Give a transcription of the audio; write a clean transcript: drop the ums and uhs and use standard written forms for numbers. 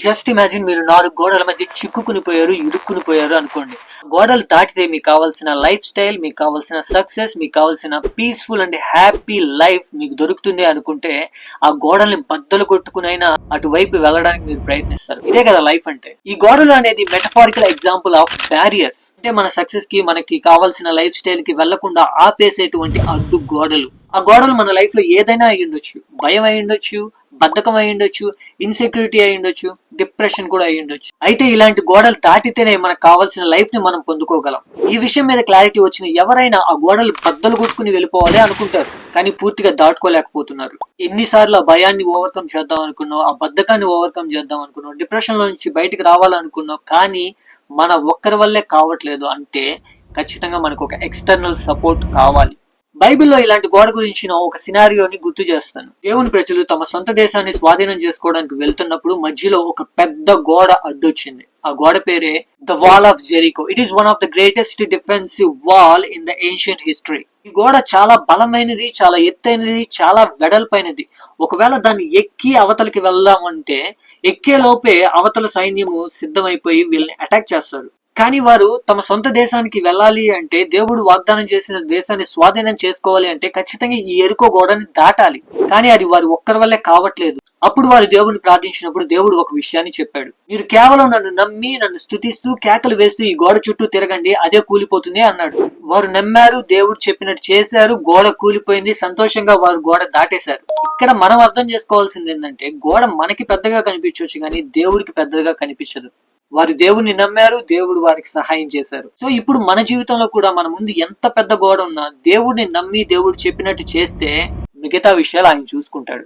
Just imagine మీరు 4 గోడల మధ్య చిక్కుకుని పోయారు, ఇరుక్కుని పోయారు అనుకోండి. గోడలు దాటితే మీకు కావాల్సిన లైఫ్ స్టైల్, మీకు కావాల్సిన సక్సెస్, మీకు కావాల్సిన పీస్ఫుల్ అండ్ హ్యాపీ లైఫ్ మీకు దొరుకుతుంది అనుకుంటే ఆ గోడల్ని బద్దలు కొట్టుకునైనా అటువైపు వెళ్ళడానికి మీరు ప్రయత్నిస్తారు. ఇదే కదా లైఫ్ అంటే. ఈ గోడలు అనేది మెటఫారికల్ ఎగ్జాంపుల్ ఆఫ్ బ్యారియర్స్. అంటే మన సక్సెస్ కి, మనకి కావాల్సిన లైఫ్ స్టైల్ కి వెళ్లకుండా ఆపేసేటువంటి అడ్డు గోడలు. ఆ గోడలు మన లైఫ్ లో ఏదైనా అయి ఉండొచ్చు. భయం అయి ఉండొచ్చు, బద్ధకం అయి ఉండొచ్చు, ఇన్సెక్యూరిటీ అయి ఉండొచ్చు, డిప్రెషన్ కూడా అయి ఉండొచ్చు. అయితే ఇలాంటి గోడలు దాటితేనే మనకు కావాల్సిన లైఫ్ ని మనం పొందుకోగలం. ఈ విషయం మీద క్లారిటీ వచ్చిన ఎవరైనా ఆ గోడలు బద్దలు కొట్టుకుని వెళ్ళిపోవాలి అనుకుంటారు, కానీ పూర్తిగా దాటుకోలేకపోతున్నారు. ఎన్నిసార్లు ఆ భయాన్ని ఓవర్కమ్ చేద్దాం అనుకున్నావు, ఆ బద్ధకాన్ని ఓవర్కమ్ చేద్దాం అనుకున్నావు, డిప్రెషన్ లో నుంచి బయటకు రావాలనుకున్నావు, కానీ మన ఒక్కరి వల్లే కావట్లేదు అంటే ఖచ్చితంగా మనకు ఒక ఎక్స్టర్నల్ సపోర్ట్ కావాలి. బైబిల్లో ఇలాంటి గోడ గురించి ఒక సినారియోని గుర్తు చేస్తాను. దేవుని ప్రజలు తమ సొంత దేశాన్ని స్వాధీనం చేసుకోవడానికి వెళ్తున్నప్పుడు మధ్యలో ఒక పెద్ద గోడ అడ్డొచ్చింది. ఆ గోడ పేరే the wall of Jericho. It is one of the greatest defensive wall in the ancient history. ఈ గోడ చాలా బలమైనది, చాలా ఎత్తైనది, చాలా వెడల్పైనది. ఒకవేళ దాన్ని ఎక్కి అవతలకి వెళ్దామంటే ఎక్కే లోపే అవతల సైన్యము సిద్ధమైపోయి వీళ్ళని అటాక్ చేస్తారు. కానీ వారు తమ సొంత దేశానికి వెళ్ళాలి అంటే, దేవుడు వాగ్దానం చేసిన దేశాన్ని స్వాధీనం చేసుకోవాలి అంటే ఖచ్చితంగా ఈ ఎరుకో గోడని దాటాలి. కానీ అది వారి ఒక్కరి వల్లే కావట్లేదు. అప్పుడు వారు దేవుడిని ప్రార్థించినప్పుడు దేవుడు ఒక విషయాన్ని చెప్పాడు. మీరు కేవలం నన్ను నమ్మి, నన్ను స్తుతిస్తూ, కేకలు వేస్తూ ఈ గోడ చుట్టూ తిరగండి, అదే కూలిపోతుంది అన్నాడు. వారు నమ్మారు, దేవుడు చెప్పినట్టు చేశారు, గోడ కూలిపోయింది. సంతోషంగా వారు గోడ దాటేశారు. ఇక్కడ మనం అర్థం చేసుకోవాల్సింది ఏంటంటే, గోడ మనకి పెద్దగా కనిపించవచ్చు కానీ దేవుడికి పెద్దగా కనిపించదు. వారు దేవుణ్ణి నమ్మారు, దేవుడు వారికి సహాయం చేశారు. సో ఇప్పుడు మన జీవితంలో కూడా మన ముందు ఎంత పెద్ద గోడ ఉన్నా దేవుడిని నమ్మి దేవుడు చెప్పినట్టు చేస్తే మిగతా విషయాలు ఆయన చూసుకుంటాడు.